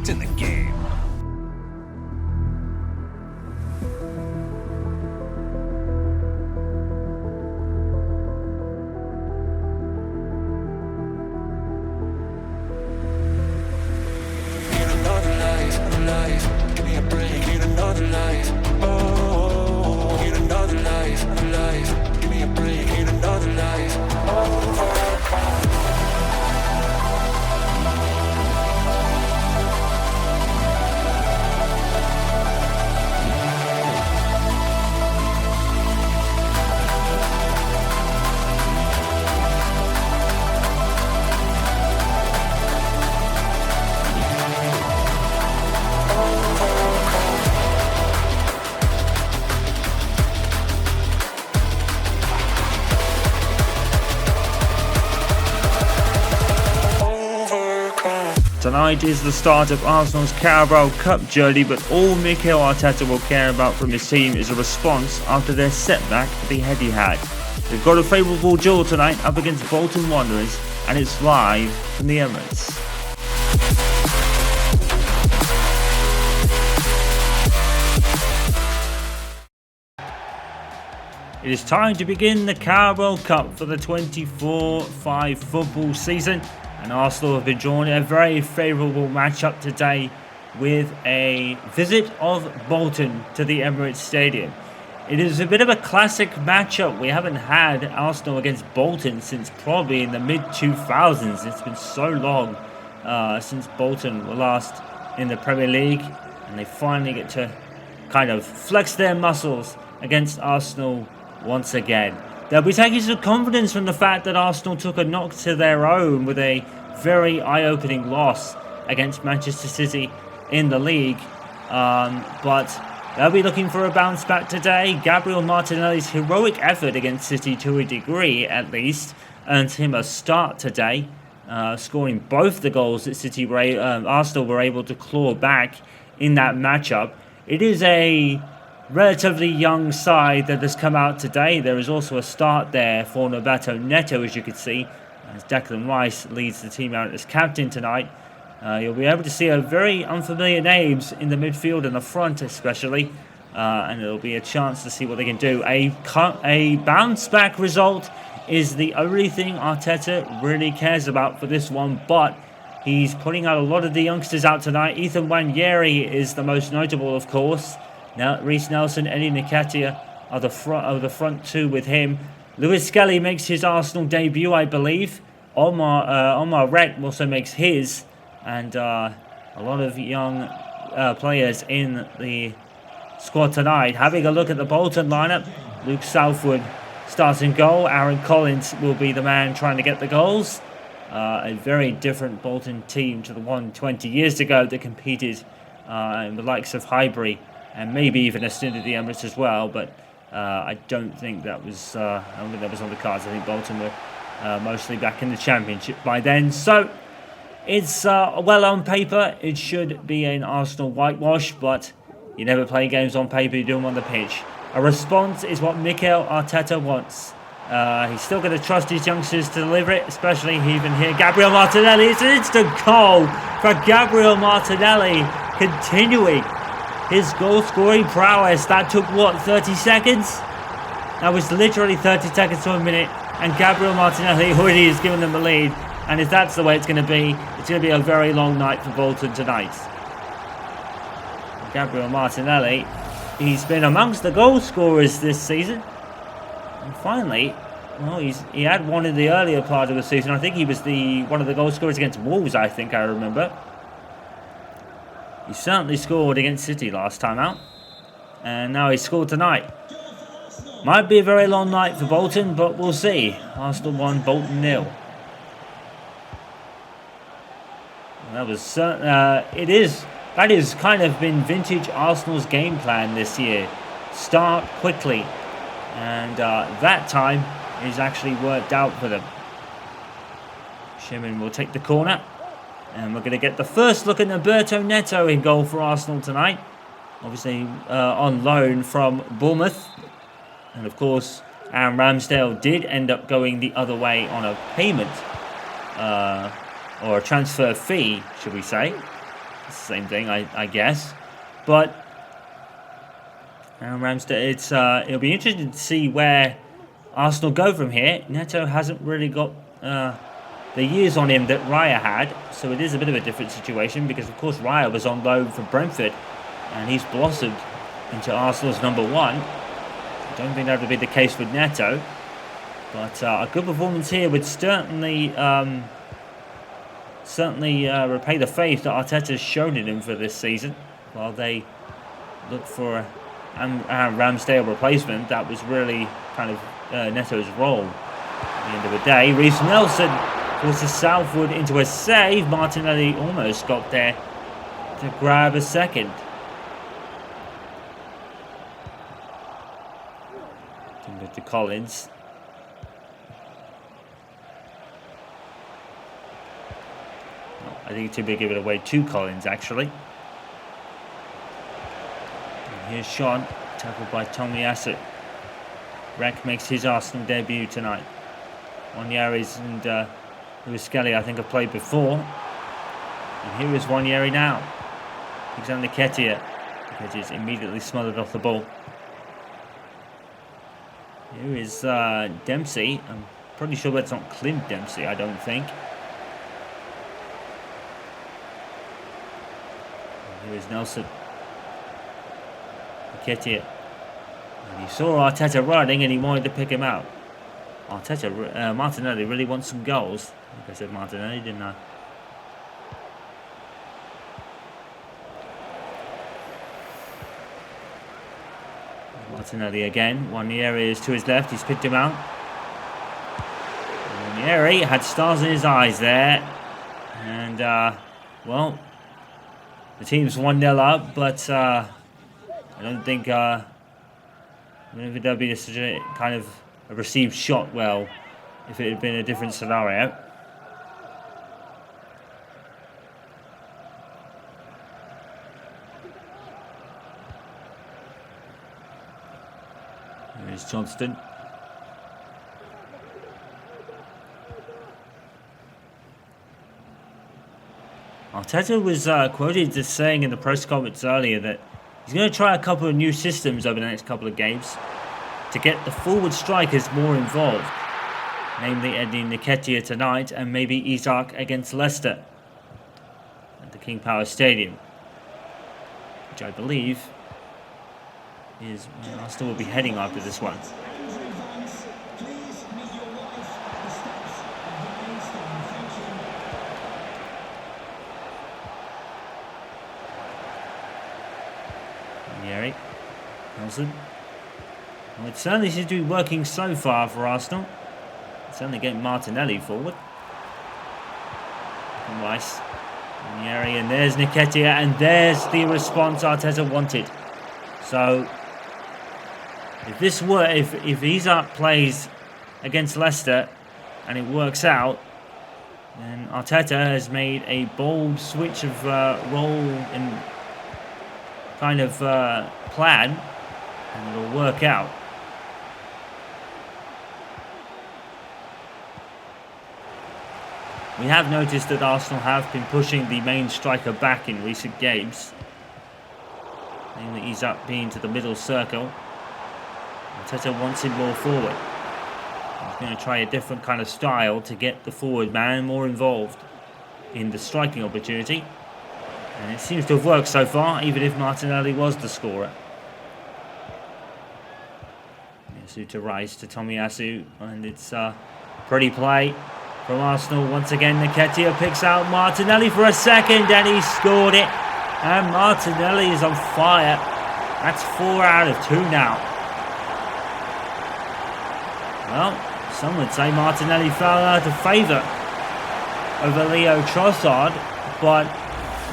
hooked in the game. Give me a break, need another life. Oh, need another life, life. Give me a break, need another life. Tonight is the start of Arsenal's Carabao Cup journey, but all Mikel Arteta will care about from his team is a response after their setback at the Etihad. They've got a favourable duel tonight up against Bolton Wanderers, and it's live from the Emirates. It is time to begin the Carabao Cup for the 24-25 football season. And Arsenal have been drawn a very favourable matchup today with a visit of Bolton to the Emirates Stadium. It is a bit of a classic matchup. We haven't had Arsenal against Bolton since probably in the mid-2000s. It's been so long since Bolton were last in the Premier League. And they finally get to kind of flex their muscles against Arsenal once again. They'll be taking some confidence from the fact that Arsenal took a knock to their own with a very eye-opening loss against Manchester City in the league. But they'll be looking for a bounce back today. Gabriel Martinelli's heroic effort against City, to a degree at least, earned him a start today, scoring both the goals that Arsenal were able to claw back in that matchup. It is a relatively young side that has come out today. There is also a start there for Norberto Neto, as you can see, as Declan Rice leads the team out as captain tonight. You'll be able to see a very unfamiliar names in the midfield and the front especially, and it'll be a chance to see what they can do. A bounce back result is the only thing Arteta really cares about for this one, but he's putting out a lot of the youngsters out tonight. Ethan Nwaneri is the most notable, of course. Now, Reece Nelson, Eddie Nketiah are the front two with him. Lewis Skelly makes his Arsenal debut, I believe. Omar Rek also makes his. And a lot of young players in the squad tonight. Having a look at the Bolton lineup, Luke Southwood starts in goal. Aaron Collins will be the man trying to get the goals. A very different Bolton team to the one 20 years ago that competed in the likes of Highbury and maybe even a stint at the Emirates as well, but I don't think that was on the cards. I think Bolton were mostly back in the Championship by then. So it's well, on paper it should be an Arsenal whitewash, but you never play games on paper, you do them on the pitch. A response is what Mikel Arteta wants. He's still going to trust his youngsters to deliver it, especially even here. Gabriel Martinelli, it's an instant goal for Gabriel Martinelli, continuing his goal-scoring prowess. That took, 30 seconds? That was literally 30 seconds to a minute, and Gabriel Martinelli already has given them the lead. And if that's the way it's going to be a very long night for Bolton tonight. Gabriel Martinelli, he's been amongst the goal scorers this season. And finally, well, he had one in the earlier part of the season. I think he was one of the goal scorers against Wolves, I think I remember. He certainly scored against City last time out. And now he scored tonight. Might be a very long night for Bolton, but we'll see. Arsenal 1, Bolton 0. That is kind of been vintage Arsenal's game plan this year. Start quickly. And that time is actually worked out for them. Shimin will take the corner. And we're going to get the first look at Norberto Neto in goal for Arsenal tonight. Obviously on loan from Bournemouth. And of course, Aaron Ramsdale did end up going the other way on a payment. Or a transfer fee, should we say. It's the same thing, I guess. But Ramsdale, it'll be interesting to see where Arsenal go from here. Neto hasn't really got the years on him that Raya had, so it is a bit of a different situation because, of course, Raya was on loan from Brentford, and he's blossomed into Arsenal's #1. I don't think that would be the case with Neto, but a good performance here would certainly repay the faith that Arteta's shown in him for this season. While they look for a Ramsdale replacement, that was really kind of Neto's role. At the end of the day, Reece Nelson forces Southwood into a save. Martinelli almost got there to grab a second. To Collins. I think too big to give it away to Collins, actually. And here's Sean, tackled by Tomiyasu. Rek makes his Arsenal debut tonight. Wanyaris and Lewis Skelly, I think, have played before. And here is Wanyeri now. Alexander Nketiah. Nketiah is immediately smothered off the ball. Here is Dempsey. I'm pretty sure that's not Clint Dempsey, I don't think. And here is Nelson. Nketiah. And he saw Arteta running and he wanted to pick him out. Martinelli really wants some goals. I think I said Martinelli, didn't I? Martinelli again. Wanyeri is to his left. He's picked him out. Wanyeri had stars in his eyes there. And, well, the team's 1-0 up, but I don't think there'll be such a kind of a received shot well if it had been a different scenario. There's Johnston. Arteta was quoted as saying in the press conference earlier that he's going to try a couple of new systems over the next couple of games to get the forward strikers more involved, namely Eddie Nketiah tonight and maybe Isak against Leicester at the King Power Stadium, which I believe is where Arsenal will be heading after this one. Yeri, Nelson. Well, it certainly seems to be working so far for Arsenal. It's certainly getting Martinelli forward. And Rice. And Yeri, and there's Nketiah, and there's the response Arteta wanted. So if Isak plays against Leicester and it works out, then Arteta has made a bold switch of role and kind of plan, and it'll work out. We have noticed that Arsenal have been pushing the main striker back in recent games, namely Isak being to the middle circle. Arteta wants him more forward. He's going to try a different kind of style to get the forward man more involved in the striking opportunity. And it seems to have worked so far, even if Martinelli was the scorer. Tomiyasu to Rice to Tomiyasu, and it's a pretty play from Arsenal. Once again, Nketiah picks out Martinelli for a second, and he scored it. And Martinelli is on fire. That's 4 out of 2 now. Well, some would say Martinelli fell out of favour over Leo Trossard, but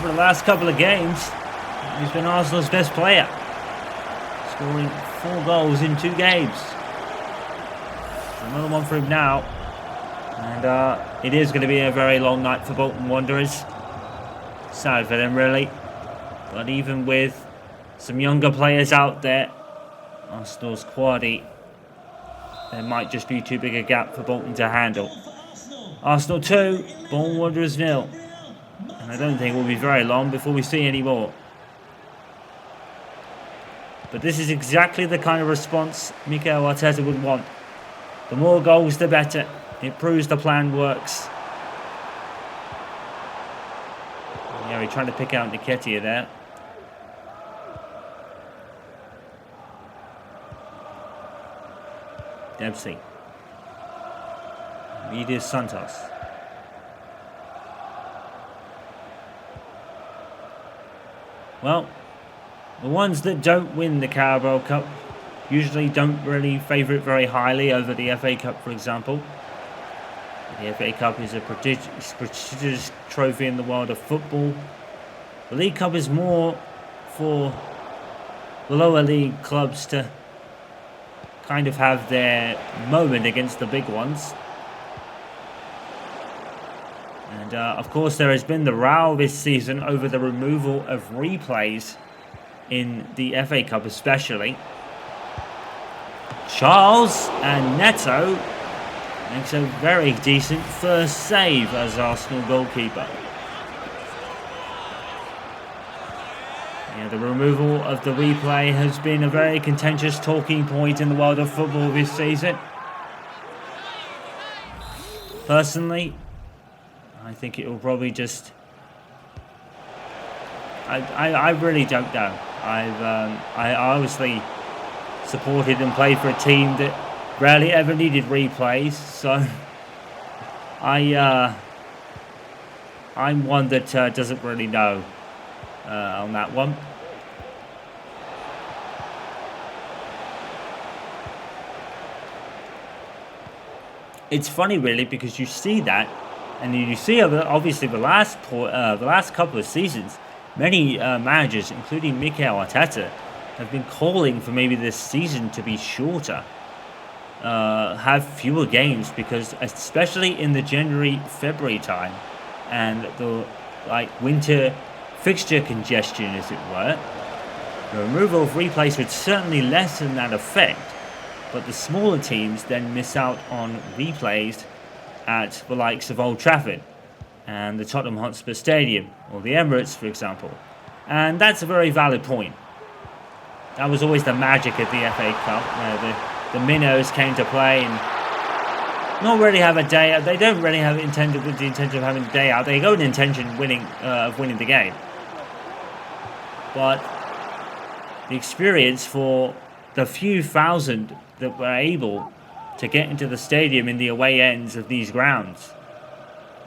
for the last couple of games, he's been Arsenal's best player, scoring 4 goals in 2 games. Another one for him now, and it is going to be a very long night for Bolton Wanderers. Sad for them, really, but even with some younger players out there, Arsenal's quality, there might just be too big a gap for Bolton to handle. Arsenal 2, Bolton Wanderers 0. And I don't think it will be very long before we see any more. But this is exactly the kind of response Mikel Arteta would want. The more goals, the better. It proves the plan works. Yeah, we're trying to pick out Nketiah there. Dempsey. Medias Santos. Well, the ones that don't win the Carabao Cup usually don't really favour it very highly over the FA Cup, for example. The FA Cup is a prestigious trophy in the world of football. The League Cup is more for the lower league clubs to kind of have their moment against the big ones. And of course there has been the row this season over the removal of replays in the FA Cup especially. Charles and Neto makes a very decent first save as Arsenal goalkeeper. Yeah, the removal of the replay has been a very contentious talking point in the world of football this season. Personally, I think it will probably just... I really don't know. I obviously supported and played for a team that rarely ever needed replays, so I'm one that doesn't really know on that one. It's funny, really, because you see that, and you see obviously the last couple of seasons, many managers, including Mikel Arteta, have been calling for maybe this season to be shorter, have fewer games, because especially in the January-February time and the winter fixture congestion, as it were, the removal of replays would certainly lessen that effect, but the smaller teams then miss out on replays at the likes of Old Trafford and the Tottenham Hotspur Stadium, or the Emirates, for example. And that's a very valid point. That was always the magic of the FA Cup, where the minnows came to play and not really have a day out. They don't really have the intention of having a day out. They go with the intention of winning the game. But the experience for the few thousand that were able to get into the stadium in the away ends of these grounds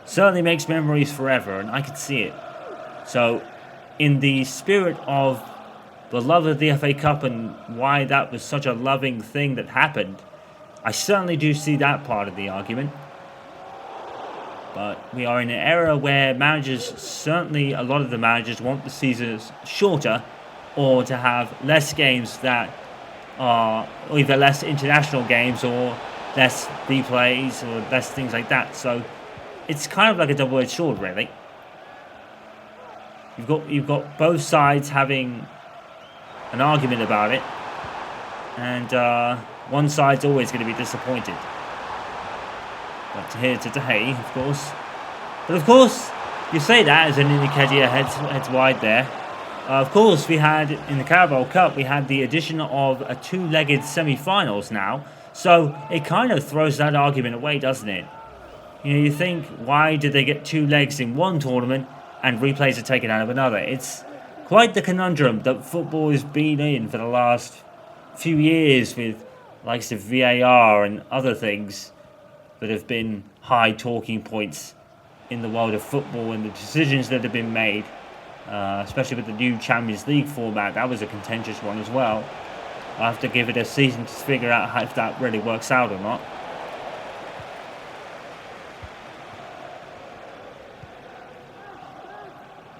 certainly makes memories forever, and I could see it. So, in the spirit of the love of the FA Cup and why that was such a loving thing that happened, I certainly do see that part of the argument. But we are in an era where managers, certainly a lot of the managers, want the seasons shorter, or to have less games that are either less international games or less replays or less things like that. So it's kind of like a double-edged sword, really. You've got both sides having an argument about it, and one side's always going to be disappointed. But here today, of course. But of course, you say that as an Nketiah heads wide there. Of course, we had, in the Carabao Cup, we had the addition of a two-legged semi-finals now. So it kind of throws that argument away, doesn't it? You know, you think, why did they get two legs in one tournament and replays are taken out of another? It's quite the conundrum that football has been in for the last few years, with likes of VAR and other things that have been high talking points in the world of football, and the decisions that have been made, especially with the new Champions League format. That was a contentious one as well. I'll have to give it a season to figure out if that really works out or not.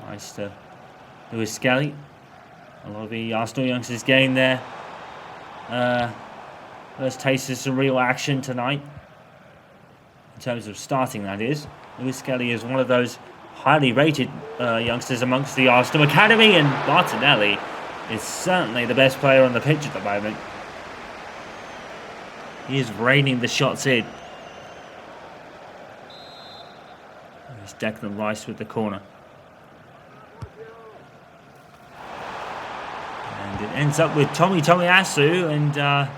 Nice to Lewis Skelly. A lot of the Arsenal youngsters getting there. First taste of some real action tonight. In terms of starting, that is. Lewis Skelly is one of those highly rated youngsters amongst the Arsenal Academy, and Martinelli is certainly the best player on the pitch at the moment. He is raining the shots in. There's Declan Rice with the corner. ends up with Tomiyasu, and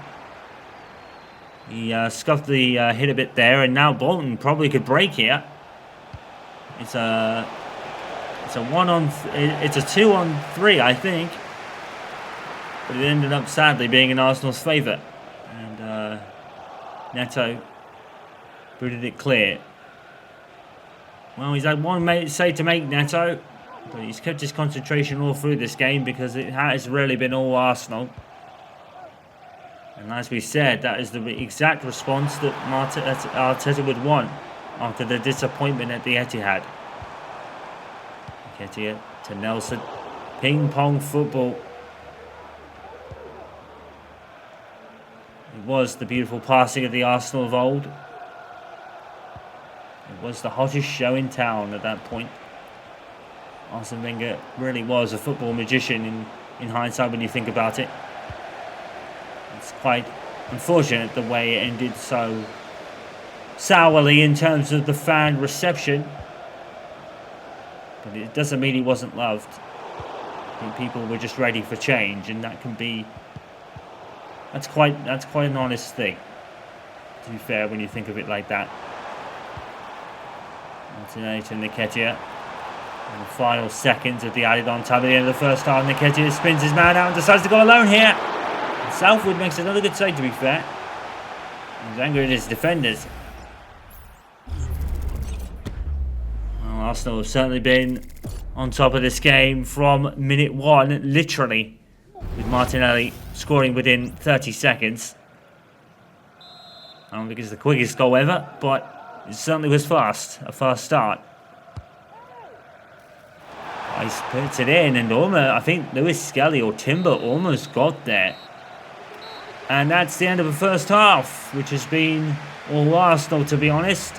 he scuffed the hit a bit there, and now Bolton probably could break here. It's a 2-on-3, I think, but it ended up sadly being in Arsenal's favour, and Neto booted it clear. Well, he's had one save to make, Neto, but he's kept his concentration all through this game because it has really been all Arsenal. And as we said, that is the exact response that Arteta would want after the disappointment at the Etihad. Nketiah to Nelson. Ping-pong football. It was the beautiful passing of the Arsenal of old. It was the hottest show in town at that point. Arsene Wenger really was a football magician in hindsight when you think about it. It's quite unfortunate the way it ended so sourly in terms of the fan reception. But it doesn't mean he wasn't loved. I think people were just ready for change, and that's quite an honest thing, to be fair, when you think of it like that. Alternate to Nketiah. In the final seconds of the added on time at the end of the first half, Nketiah spins his man out and decides to go alone here. And Southwood makes another good save, to be fair. He's angry at his defenders. Well, Arsenal have certainly been on top of this game from minute 1, literally, with Martinelli scoring within 30 seconds. I don't think it's the quickest goal ever, but it certainly was fast, a fast start. He puts it in, and almost, I think Lewis Skelly or Timber almost got there. And that's the end of the first half, which has been all Arsenal, to be honest.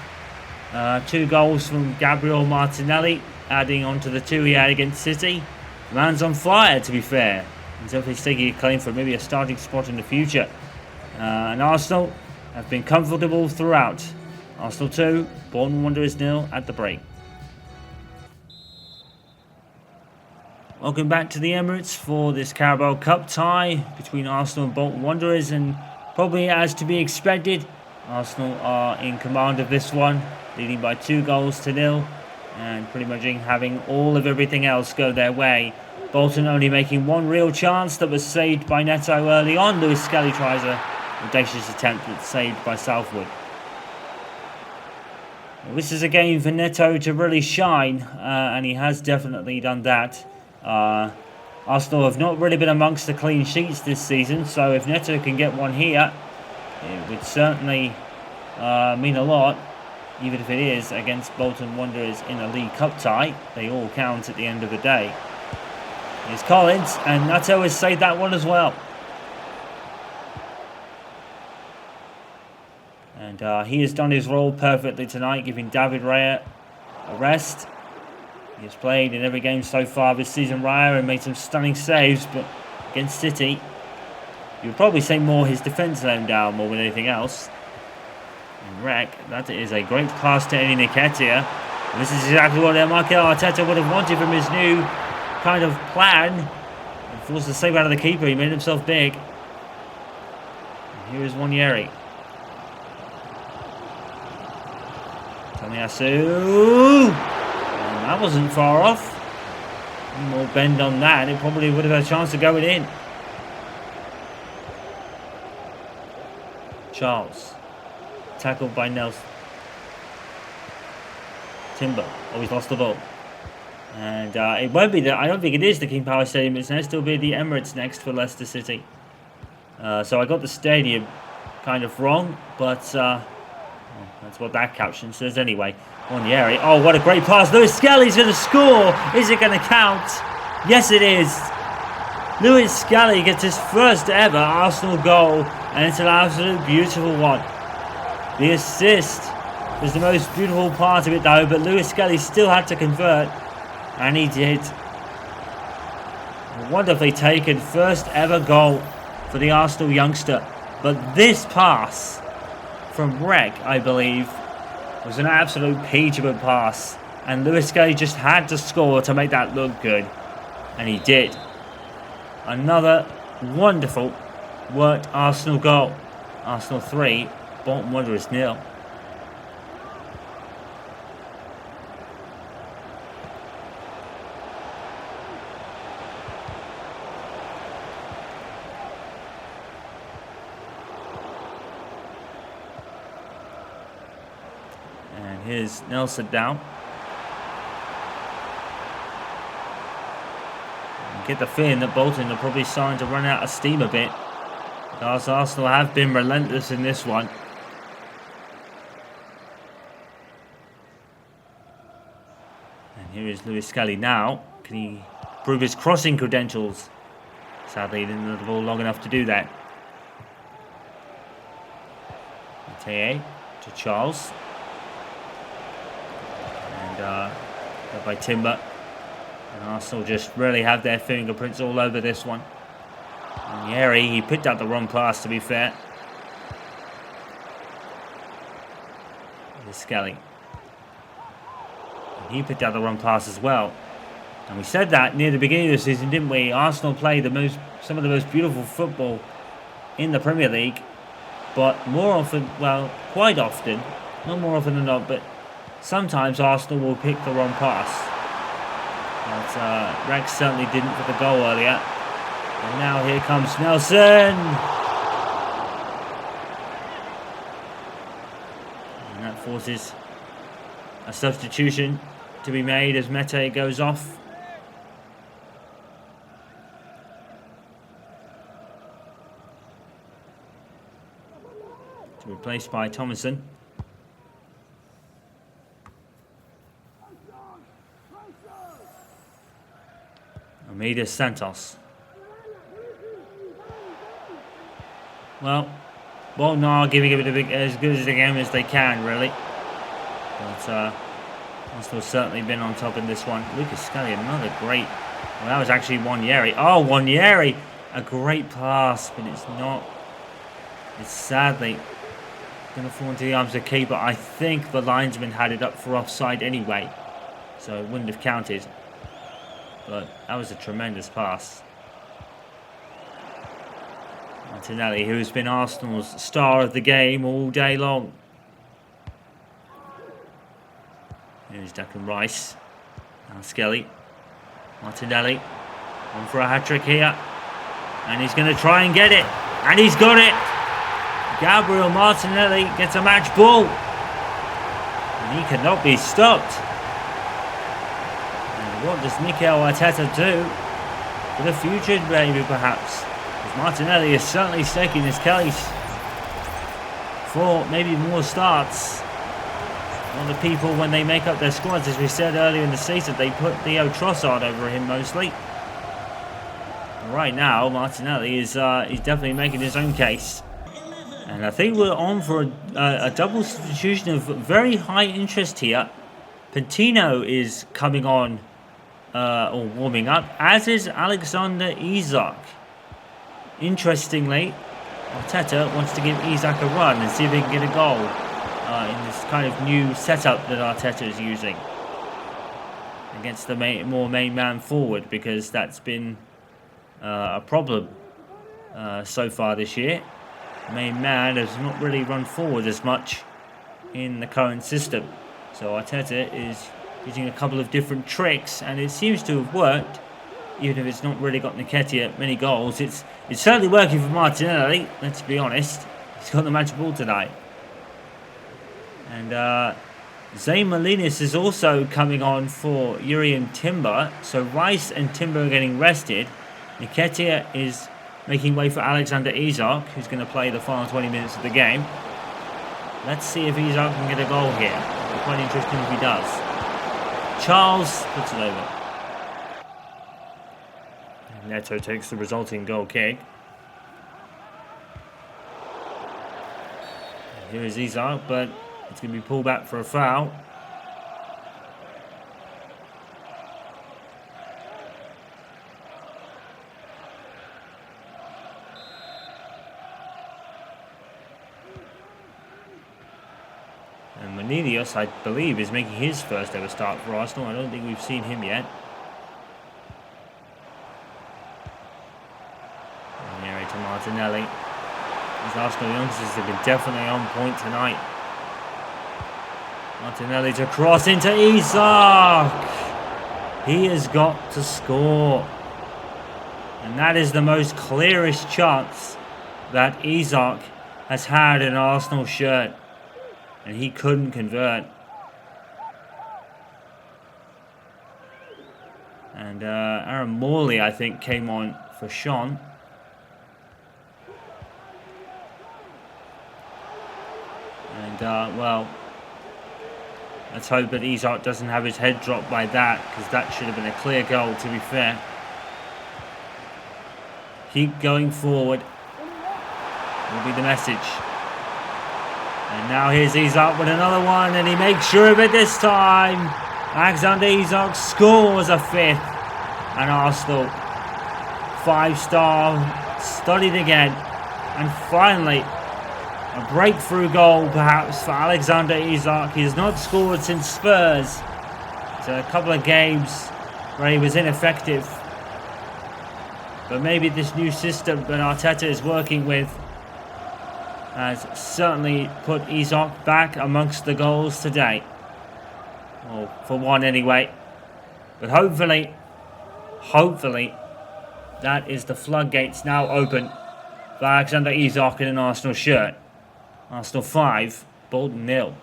2 goals from Gabriel Martinelli, adding on to the 2 he had against City. The man's on fire, to be fair. He's definitely taking a claim for maybe a starting spot in the future. And Arsenal have been comfortable throughout. Arsenal 2, Bolton Wanderers 0 at the break. Welcome back to the Emirates for this Carabao Cup tie between Arsenal and Bolton Wanderers, and probably as to be expected, Arsenal are in command of this one, leading by 2-0, and pretty much having all of everything else go their way. Bolton only making one real chance that was saved by Neto early on. Lewis Skelly tries a audacious attempt that's saved by Southwood. Well, this is a game for Neto to really shine, and he has definitely done that. Arsenal have not really been amongst the clean sheets this season, so if Neto can get one here, it would certainly mean a lot, even if it is against Bolton Wanderers in a League Cup tie. They all count at the end of the day. Here's Collins, and Neto has saved that one as well. And he has done his role perfectly tonight, giving David Raya a rest. He has played in every game so far this season, Raya, and made some stunning saves, but against City, you would probably say more his defence let him down more than anything else. And Rek, that is a great pass to Eddie Nketiah. And this is exactly what Mikel Arteta would have wanted from his new kind of plan. And forced the save out of the keeper, he made himself big. And here is Wanyeri. Tomiyasu. That wasn't far off. One more bend on that, it probably would have had a chance of going in. Charles. Tackled by Nelson. Timber. Oh, he's lost the ball. And it won't be I don't think it is the King Power Stadium. It's next. It'll be the Emirates next for Leicester City. So I got the stadium kind of wrong, but well, that's what that caption says anyway. Wanyeri. Oh, what a great pass. Lewis Skelly's going to score. Is it going to count? Yes, it is. Lewis Skelly gets his first ever Arsenal goal, and it's an absolute beautiful one. The assist was the most beautiful part of it, though, but Lewis Skelly still had to convert, and he did. A wonderfully taken first ever goal for the Arsenal youngster. But this pass from Rek, I believe, was an absolute peach of a pass, and Lewis Skelly just had to score to make that look good, and he did. Another wonderful worked Arsenal goal. Arsenal 3, Bolton Wanderers 0. And here's Nelson down. Get the feeling that Bolton are probably starting to run out of steam a bit. Because Arsenal have been relentless in this one. And here is Lewis Skelly now. Can he prove his crossing credentials? Sadly, he didn't have the ball long enough to do that. Mateo to Charles. And led by Timber. And Arsenal just really have their fingerprints all over this one. And Yeri, he picked out the wrong pass, to be fair. Here's Skelly. And he picked out the wrong pass as well. And we said that near the beginning of the season, didn't we? Arsenal play some of the most beautiful football in the Premier League. But more often, well, quite often, not more often than not, but sometimes Arsenal will pick the wrong pass. But Rex certainly didn't for the goal earlier. And now here comes Nelson. And that forces a substitution to be made as Mete goes off. To be replaced by Thomason. Almeida Santos. Well, Bolton are giving it as good as the game as they can, really. But Arsenal certainly been on top in this one. Lucas Scully, another great. Well, that was actually Wanyeri. Oh, Wanyeri! A great pass, but it's not. It's sadly going to fall into the arms of the keeper. I think the linesman had it up for offside anyway, so it wouldn't have counted. But that was a tremendous pass. Martinelli, who's been Arsenal's star of the game all day long. Here's Declan Rice. Now Skelly. Martinelli. On for a hat-trick here. And he's going to try and get it. And he's got it. Gabriel Martinelli gets a match ball. And he cannot be stopped. And what does Mikel Arteta do for the future, maybe, perhaps? Because Martinelli is certainly staking his case for maybe more starts. A lot of people, when they make up their squads, as we said earlier in the season, they put Theo Trossard over him mostly. Right now, Martinelli is he's definitely making his own case. And I think we're on for a double substitution of very high interest here. Pentino is coming on, or warming up, as is Alexander Isak. Interestingly, Arteta wants to give Isak a run and see if he can get a goal in this kind of new setup that Arteta is using against the more main man forward, because that's been a problem so far this year. The main man has not really run forward as much in the current system. So Arteta is using a couple of different tricks, and it seems to have worked. Even if it's not really got Nketiah many goals, it's certainly working for Martinelli, let's be honest. He's got the match ball tonight. And Zayn Malinas is also coming on for Yuri and Timber. So Rice and Timber are getting rested. Nketiah is making way for Alexander Isak, who's going to play the final 20 minutes of the game. Let's see if Isak can get a goal here. It'll be quite interesting if he does. Charles puts it over. Neto takes the resulting goal kick. And here is Isak, but it's going to be pulled back for a foul. And Manilios, I believe, is making his first ever start for Arsenal. I don't think we've seen him yet. Martinelli. These Arsenal youngsters have been definitely on point tonight. Martinelli to cross into Isak. He has got to score. And that is the most clearest chance that Isak has had in an Arsenal shirt. And he couldn't convert. And Aaron Morley, I think, came on for Sean. And, well, let's hope that Isak doesn't have his head dropped by that, because that should have been a clear goal, to be fair. Keep going forward will be the message. And now here's Isak with another one, and he makes sure of it this time. Alexander Isak scores a fifth. And Arsenal, 5-star, studied again. And finally, a breakthrough goal perhaps for Alexander Isak. He has not scored since Spurs. It's a couple of games where he was ineffective. But maybe this new system that Arteta is working with has certainly put Isak back amongst the goals today. Well, for one anyway. But hopefully, that is the floodgates now open for Alexander Isak in an Arsenal shirt. Arsenal 5, Bolton 0.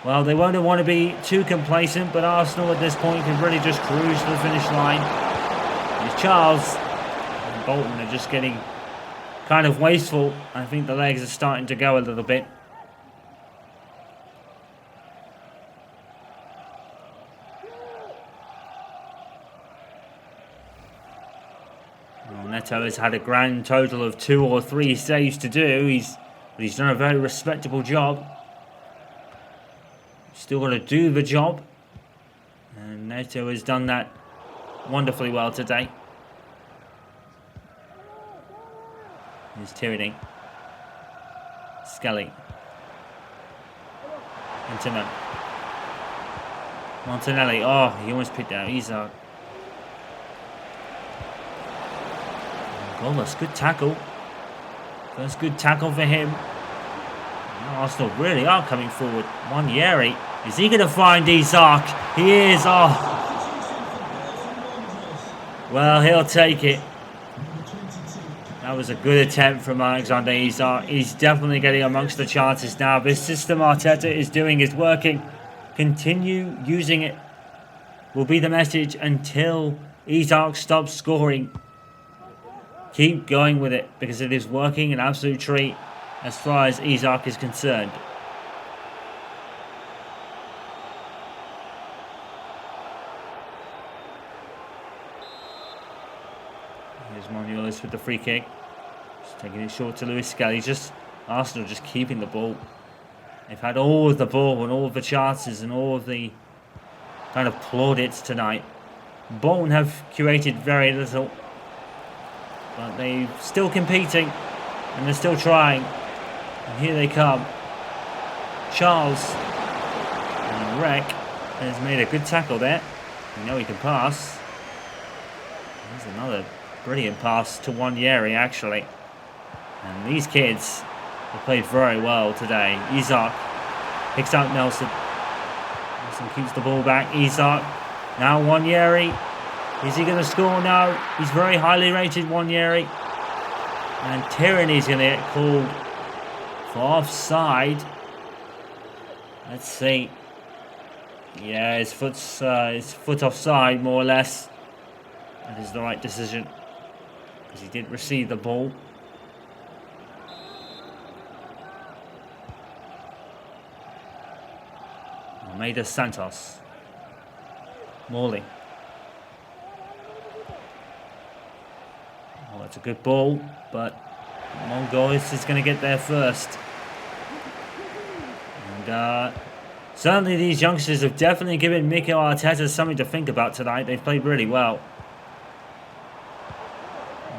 Well, they won't want to be too complacent, but Arsenal at this point can really just cruise to the finish line. It's Charles and Bolton are just getting kind of wasteful. I think the legs are starting to go a little bit. Well, Neto has had a grand total of 2 or 3 saves to do. He's done a very respectable job. Still got to do the job. And Neto has done that wonderfully well today. Here's Tierney. Skelly. Antonio. Martinelli. Oh, he almost picked out Isak. Goalless. Good tackle. First good tackle for him. Arsenal really are coming forward. Wanderers. Is he going to find Isak? He is. Oh. Well, he'll take it. That was a good attempt from Alexander Isak. He's definitely getting amongst the chances now. This system Arteta is doing is working. Continue using it will be the message until Isak stops scoring. Keep going with it because it is working, an absolute treat as far as Isak is concerned. Here's Manuelis with the free kick. Just taking it short to Lewis Skelly. Arsenal just keeping the ball. They've had all of the ball and all of the chances and all of the kind of plaudits tonight. Bolton have curated very little. But they're still competing. And they're still trying. And here they come. Charles. And Rek has made a good tackle there. You know he can pass. There's another brilliant pass to Wanderers actually. And these kids have played very well today. Isak picks out Nelson. Nelson keeps the ball back. Isak. Now Wanderers. Is he going to score? No. He's very highly rated, Wanderers. And Tierney's going to get called for offside. Let's see. Yeah, his foot offside, more or less. That is the right decision. Because he did receive the ball. Almeida Santos. Morley. Oh, that's a good ball, but Mongolis is going to get there first. And certainly these youngsters have definitely given Mikel Arteta something to think about tonight. They've played really well.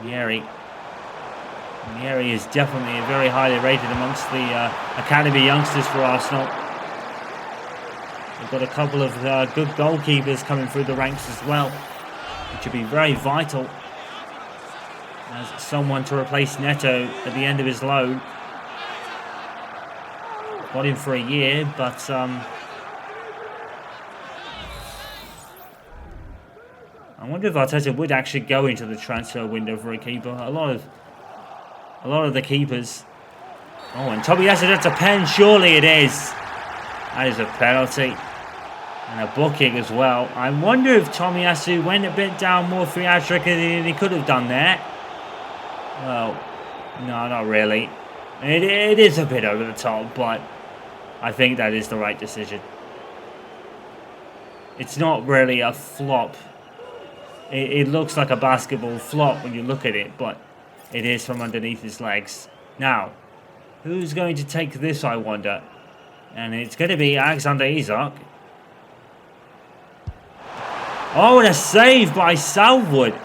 Yeri is definitely very highly rated amongst the academy youngsters for Arsenal. We've got a couple of good goalkeepers coming through the ranks as well. which would be very vital as someone to replace Neto at the end of his loan. Got him for a year, but I wonder if Arteta would actually go into the transfer window for a keeper. A lot of the keepers. Oh, and Tobiyasu, that's a pen. Surely it is. That is a penalty. And a booking as well. I wonder if Tomiyasu went a bit down more theatrically than he could have done there. Well, no, not really. It is a bit over the top, but I think that is the right decision. It's not really a flop. It looks like a basketball flop when you look at it, but it is from underneath his legs. Now, who's going to take this, I wonder? And it's going to be Alexander Isak. Oh, and a save by Southwood.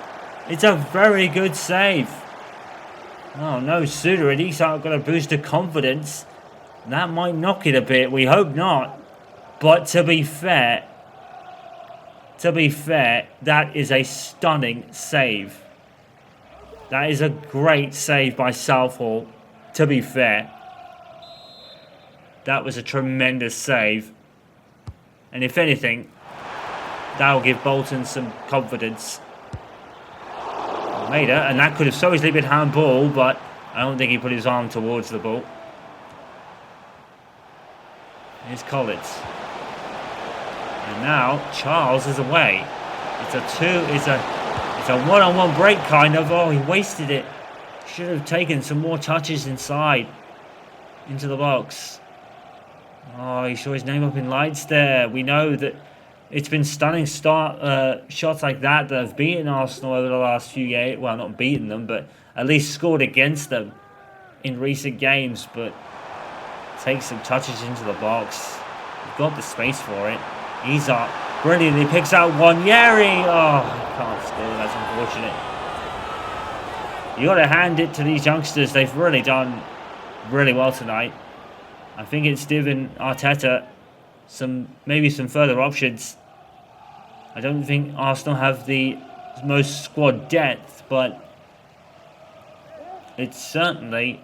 It's a very good save. Oh, no sooner had Isak got a boost of confidence. That might knock it a bit. We hope not. But to be fair, that is a stunning save. That is a great save by Southall, to be fair. That was a tremendous save. And if anything, that will give Bolton some confidence. Made it, and that could have so easily been handball, but I don't think he put his arm towards the ball. Here's Collins. And now Charles is away. It's a one-on-one break kind of. Oh, he wasted it. Should have taken some more touches inside into the box. Oh, he saw his name up in lights there. We know that it's been stunning shots like that have beaten Arsenal over the last few games. Well, not beaten them, but at least scored against them in recent games. But takes some touches into the box. You've got the space for it. Isak, brilliant. He picks out Wanyeri. Oh, he can't score. That's unfortunate. You got to hand it to these youngsters. They've really done really well tonight. I think it's given Arteta maybe some further options. I don't think Arsenal have the most squad depth, but it's certainly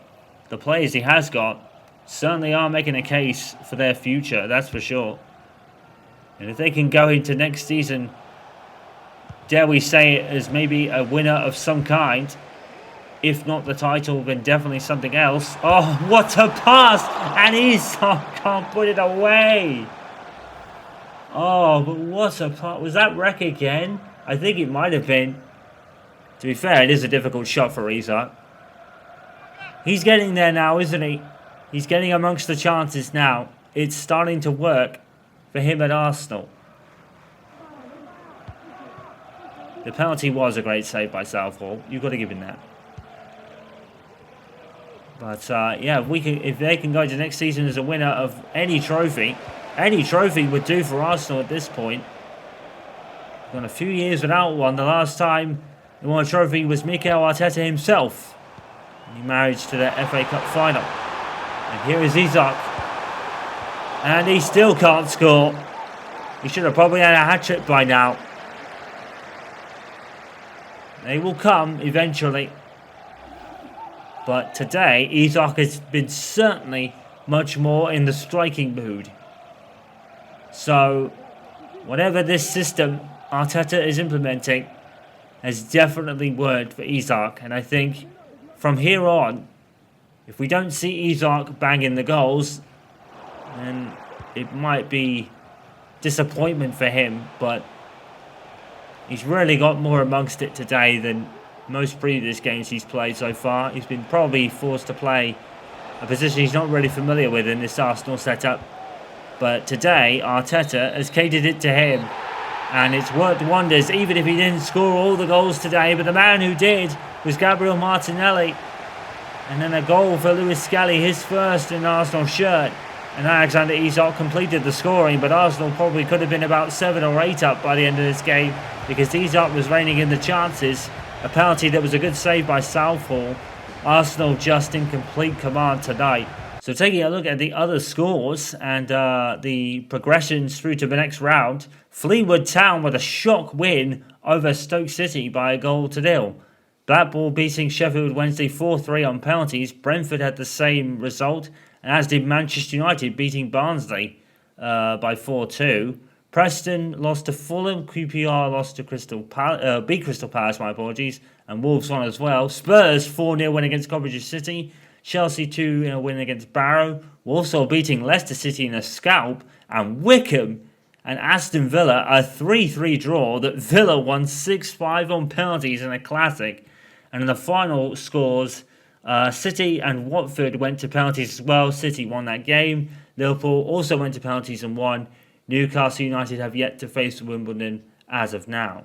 the players he has got certainly are making a case for their future, that's for sure. And if they can go into next season, dare we say it, as maybe a winner of some kind, if not the title, then definitely something else. Oh, what a pass! And Isak can't put it away. Oh, but what a pass. Was that Wreck again? I think it might have been. To be fair, it is a difficult shot for Isak. He's getting there now, isn't he? He's getting amongst the chances now. It's starting to work for him at Arsenal. The penalty was a great save by Southall. You've got to give him that. But yeah, if they can go to next season as a winner of any trophy would do for Arsenal at this point. Gone a few years without one. The last time they won a trophy was Mikel Arteta himself. He managed to the FA Cup final. And here is Isak. And he still can't score. He should have probably had a hat-trick by now. They will come eventually. But today, Isak has been certainly much more in the striking mood. So, whatever this system Arteta is implementing has definitely worked for Isak. And I think from here on, if we don't see Isak banging the goals, then it might be disappointment for him. But he's really got more amongst it today than most previous games he's played so far. He's been probably forced to play a position he's not really familiar with in this Arsenal setup. But today, Arteta has catered it to him. And it's worked wonders, even if he didn't score all the goals today. But the man who did was Gabriel Martinelli. And then a goal for Lewis Skelly, his first in an Arsenal shirt. And Alexander Isak completed the scoring. But Arsenal probably could have been about 7 or 8 up by the end of this game, because Isak was reigning in the chances. A penalty that was a good save by Southall. Arsenal just in complete command tonight. So taking a look at the other scores and the progressions through to the next round, Fleetwood Town with a shock win over Stoke City by 1-0. Blackpool beating Sheffield Wednesday 4-3 on penalties. Brentford had the same result, and as did Manchester United beating Barnsley by 4-2. Preston lost to Fulham. QPR lost to beat Crystal Palace, my apologies, and Wolves won as well. Spurs 4-0 win against Coventry City. Chelsea 2-0 win against Barrow. Walsall beating Leicester City in a scalp. And Wickham and Aston Villa a 3-3 draw that Villa won 6-5 on penalties in a classic. And in the final scores, City and Watford went to penalties as well. City won that game. Liverpool also went to penalties and won. Newcastle United have yet to face Wimbledon as of now.